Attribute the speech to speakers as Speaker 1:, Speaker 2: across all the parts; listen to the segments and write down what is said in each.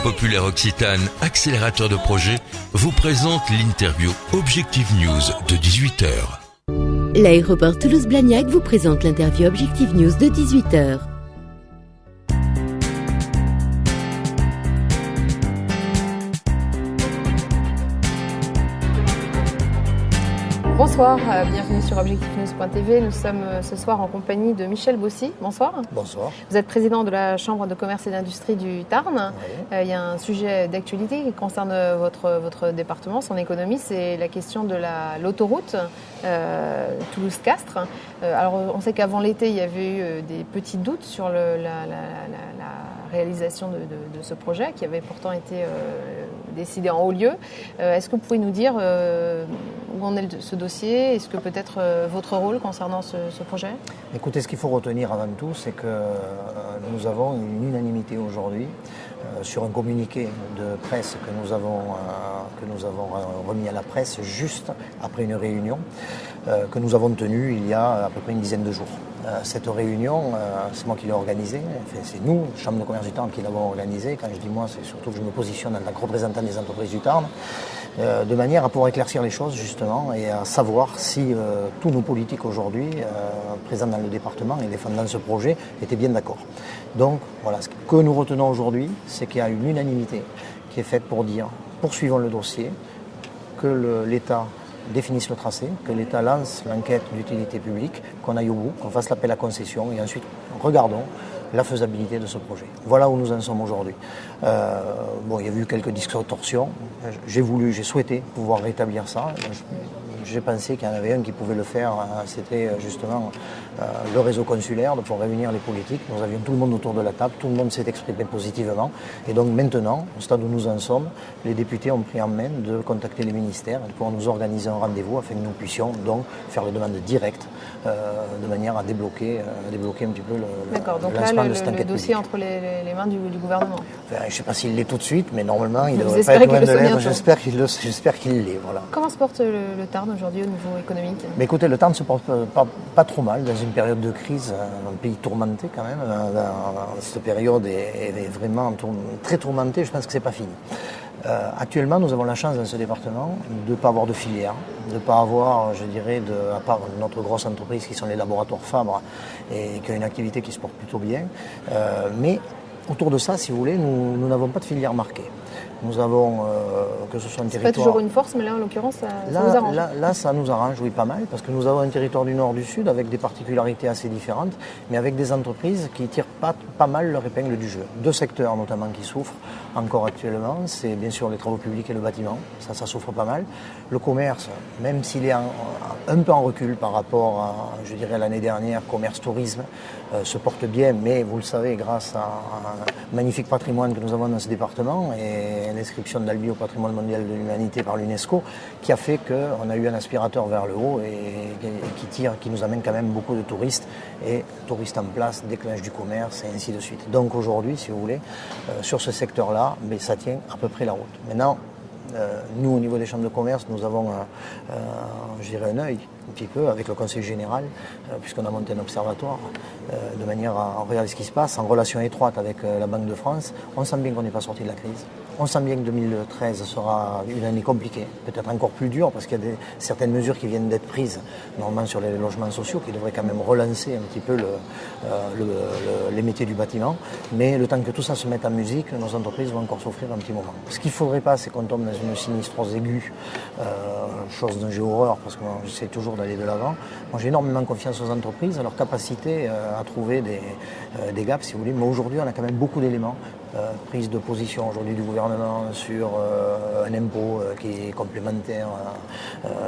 Speaker 1: populaire Occitane, accélérateur de projet, vous présente l'interview Objectif News de 18h.
Speaker 2: L'aéroport Toulouse-Blagnac vous présente l'interview Objectif News de 18h.
Speaker 3: Bonsoir, bienvenue sur objectifnews.tv. Nous sommes ce soir en compagnie de Michel Bossy. Bonsoir.
Speaker 4: Bonsoir.
Speaker 3: Vous êtes président de la Chambre de commerce et d'industrie du Tarn. Oui. Il y a un sujet d'actualité qui concerne votre département, son économie, c'est la question de l'autoroute Toulouse-Castres. Alors on sait qu'avant l'été, il y avait eu des petits doutes sur la réalisation de ce projet qui avait pourtant été décidé en haut lieu. Est-ce que vous pouvez nous dire où en est ce dossier? Est-ce que peut-être votre rôle concernant ce projet?
Speaker 4: Écoutez, ce qu'il faut retenir avant tout, c'est que nous avons une unanimité aujourd'hui sur un communiqué de presse que nous avons remis à la presse juste après une réunion que nous avons tenue il y a à peu près une dizaine de jours. Cette réunion, c'est moi qui l'ai organisée, enfin, c'est nous, Chambre de commerce du Tarn, qui l'avons organisée. Quand je dis moi, c'est surtout que je me positionne en tant que représentant des entreprises du Tarn, de manière à pouvoir éclaircir les choses justement et à savoir si tous nos politiques aujourd'hui présents dans le département et défendant ce projet étaient bien d'accord. Donc voilà, ce que nous retenons aujourd'hui, c'est qu'il y a une unanimité qui est faite pour dire poursuivons le dossier, que l'État définisse le tracé, que l'État lance l'enquête d'utilité publique, qu'on aille au bout, qu'on fasse l'appel à concession et ensuite regardons la faisabilité de ce projet. Voilà où nous en sommes aujourd'hui. Il y a eu quelques distorsions. J'ai souhaité pouvoir rétablir ça. J'ai pensé qu'il y en avait un qui pouvait le faire, c'était justement le réseau consulaire, pour réunir les politiques. Nous avions tout le monde autour de la table, tout le monde s'est exprimé positivement. Et donc maintenant, au stade où nous en sommes, les députés ont pris en main de contacter les ministères et de pouvoir nous organiser un rendez-vous afin que nous puissions donc faire les demandes directes de manière à débloquer un petit peu
Speaker 3: D'accord, donc là, le dossier entre les mains du gouvernement.
Speaker 4: Enfin, je ne sais pas s'il l'est tout de suite, mais normalement, il ne devrait pas être loin de l'être. J'espère qu'il l'est. Voilà.
Speaker 3: Comment se porte le Tarn aujourd'hui au niveau économique?
Speaker 4: Mais écoutez, le Tarn se porte pas trop mal dans une période de crise, un pays tourmenté quand même. Cette période est vraiment très tourmentée, je pense que ce n'est pas fini. Actuellement, nous avons la chance dans ce département de ne pas avoir de filière, de ne pas avoir, je dirais, à part notre grosse entreprise qui sont les laboratoires Fabre et qui a une activité qui se porte plutôt bien. Mais autour de ça, si vous voulez, nous n'avons pas de filière marquée. Nous avons, que ce soit un territoire...
Speaker 3: C'est pas toujours une force, mais là, en l'occurrence, ça nous arrange.
Speaker 4: Là, ça nous arrange, oui, pas mal, parce que nous avons un territoire du nord, du sud, avec des particularités assez différentes, mais avec des entreprises qui tirent pas mal leur épingle du jeu. Deux secteurs, notamment, qui souffrent encore actuellement, c'est bien sûr les travaux publics et le bâtiment. Ça souffre pas mal. Le commerce, même s'il est un peu en recul par rapport à, je dirais, l'année dernière, commerce-tourisme, se porte bien, mais vous le savez, grâce à un magnifique patrimoine que nous avons dans ce département et l'inscription d'Albi au patrimoine mondial de l'humanité par l'UNESCO, qui a fait qu'on a eu un aspirateur vers le haut et qui nous amène quand même beaucoup de touristes, et touristes en place déclenchent du commerce et ainsi de suite. Donc aujourd'hui, si vous voulez, sur ce secteur-là, ça tient à peu près la route. Maintenant, nous, au niveau des chambres de commerce, nous avons, je dirais, un œil un petit peu avec le Conseil général, puisqu'on a monté un observatoire, de manière à regarder ce qui se passe, en relation étroite avec la Banque de France. On sent bien qu'on n'est pas sorti de la crise. On sent bien que 2013 sera une année compliquée, peut-être encore plus dure, parce qu'il y a certaines mesures qui viennent d'être prises, normalement sur les logements sociaux, qui devraient quand même relancer un petit peu les métiers du bâtiment. Mais le temps que tout ça se mette en musique, nos entreprises vont encore souffrir un petit moment. Ce qu'il ne faudrait pas, c'est qu'on tombe dans une sinistrose aiguë, chose dont j'ai horreur, parce que moi, j'essaie toujours d'aller de l'avant. Moi, j'ai énormément confiance aux entreprises, à leur capacité à trouver des gaps, si vous voulez. Mais aujourd'hui, on a quand même beaucoup d'éléments. Prise de position aujourd'hui du gouvernement sur un impôt qui est complémentaire,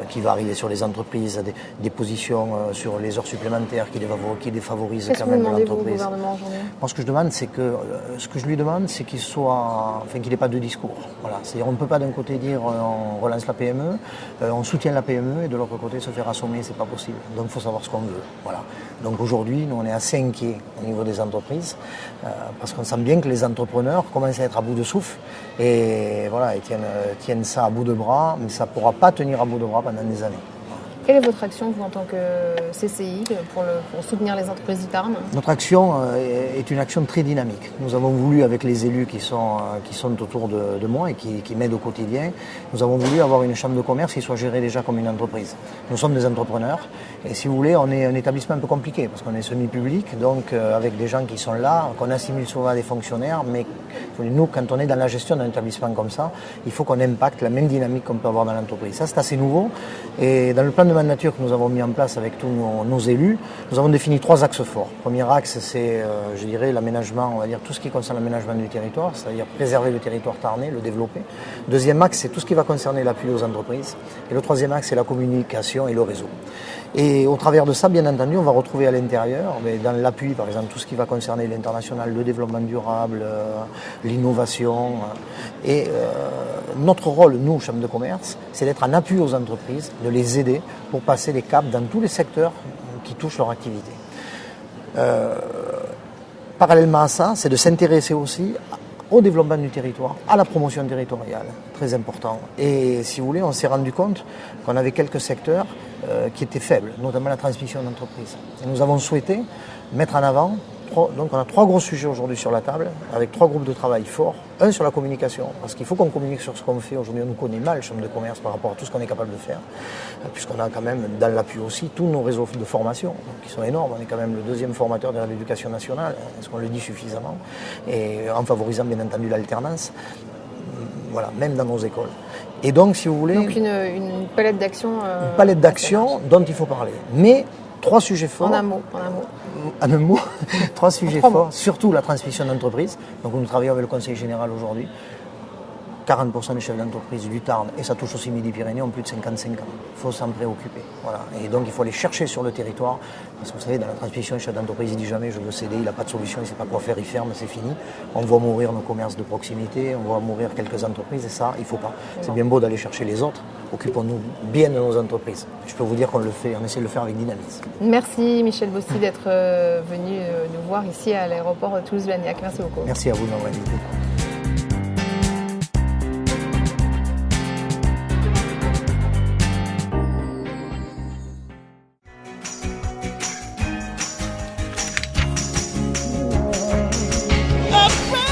Speaker 4: qui va arriver sur les entreprises, des positions sur les heures supplémentaires qui défavorisent quand même l'entreprise. Qu'est-ce que vous demandez au
Speaker 3: gouvernement aujourd'hui?
Speaker 4: Moi, ce que je demande, c'est que je lui demande, c'est qu'il n'ait pas de discours. Voilà. C'est-à-dire, on ne peut pas d'un côté dire on relance la PME, on soutient la PME, et de l'autre côté se faire assommer, c'est pas possible. Donc, il faut savoir ce qu'on veut. Voilà. Donc aujourd'hui, nous, on est assez inquiets au niveau des entreprises, parce qu'on sent bien que les entrepreneurs commencent à être à bout de souffle et voilà, ils tiennent ça à bout de bras, mais ça ne pourra pas tenir à bout de bras pendant des années.
Speaker 3: Quelle est votre action, vous, en tant que CCI, pour soutenir les entreprises du Tarn?
Speaker 4: Notre action est une action très dynamique. Nous avons voulu, avec les élus qui sont autour de moi et qui m'aident au quotidien, nous avons voulu avoir une chambre de commerce qui soit gérée déjà comme une entreprise. Nous sommes des entrepreneurs et si vous voulez, on est un établissement un peu compliqué parce qu'on est semi-public, donc avec des gens qui sont là, qu'on assimile souvent à des fonctionnaires, mais nous, quand on est dans la gestion d'un établissement comme ça, il faut qu'on impacte la même dynamique qu'on peut avoir dans l'entreprise. Ça, c'est assez nouveau et dans le plan de mandature que nous avons mis en place avec tous nos élus, nous avons défini 3 axes forts. Premier axe, c'est, je dirais, l'aménagement, on va dire tout ce qui concerne l'aménagement du territoire, c'est-à-dire préserver le territoire tarnais, le développer. Deuxième axe, c'est tout ce qui va concerner l'appui aux entreprises. Et le troisième axe, c'est la communication et le réseau. Et au travers de ça, bien entendu, on va retrouver à l'intérieur, dans l'appui, par exemple, tout ce qui va concerner l'international, le développement durable, l'innovation. Et notre rôle, nous, Chambre de commerce, c'est d'être en appui aux entreprises, de les aider pour passer les caps dans tous les secteurs qui touchent leur activité. Parallèlement à ça, c'est de s'intéresser aussi au développement du territoire, à la promotion territoriale, très important. Et si vous voulez, on s'est rendu compte qu'on avait quelques secteurs qui étaient faibles, notamment la transmission d'entreprise. Et nous avons souhaité mettre en avant, donc on a 3 gros sujets aujourd'hui sur la table, avec 3 groupes de travail forts. Un sur la communication, parce qu'il faut qu'on communique sur ce qu'on fait. Aujourd'hui, on nous connaît mal, Chambre de commerce, par rapport à tout ce qu'on est capable de faire, puisqu'on a quand même, dans l'appui aussi, tous nos réseaux de formation, qui sont énormes. On est quand même le 2e formateur de l'éducation nationale, est-ce qu'on le dit suffisamment, et en favorisant bien entendu l'alternance, voilà, même dans nos écoles. Et donc, si vous voulez...
Speaker 3: Donc une palette d'actions...
Speaker 4: une palette d'actions dont il faut parler. Mais 3 sujets forts.
Speaker 3: En un mot.
Speaker 4: En un mot, 3 sujets forts, surtout la transmission d'entreprise. Donc nous travaillons avec le Conseil général aujourd'hui. 40% des chefs d'entreprise du Tarn, et ça touche aussi Midi-Pyrénées, ont plus de 55 ans. Il faut s'en préoccuper. Voilà. Et donc il faut aller chercher sur le territoire. Parce que vous savez, dans la transmission, le chef d'entreprise, il dit jamais je veux céder, il n'a pas de solution, il ne sait pas quoi faire, il ferme, c'est fini. On voit mourir nos commerces de proximité, on voit mourir quelques entreprises, et ça, il ne faut pas. C'est bien beau d'aller chercher les autres, occupons-nous bien de nos entreprises. Je peux vous dire qu'on le fait, on essaie de le faire avec dynamisme.
Speaker 3: Merci Michel Bossy d'être venu nous voir ici à l'aéroport Toulouse-Blagnac. Merci beaucoup.
Speaker 4: Merci à vous de m'avoir invité.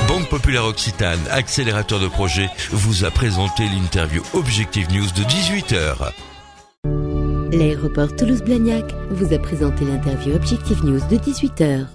Speaker 1: Banque Populaire Occitane, accélérateur de projet, vous a présenté l'interview Objectif News de 18h.
Speaker 2: L'aéroport Toulouse-Blagnac vous a présenté l'interview Objectif News de 18h.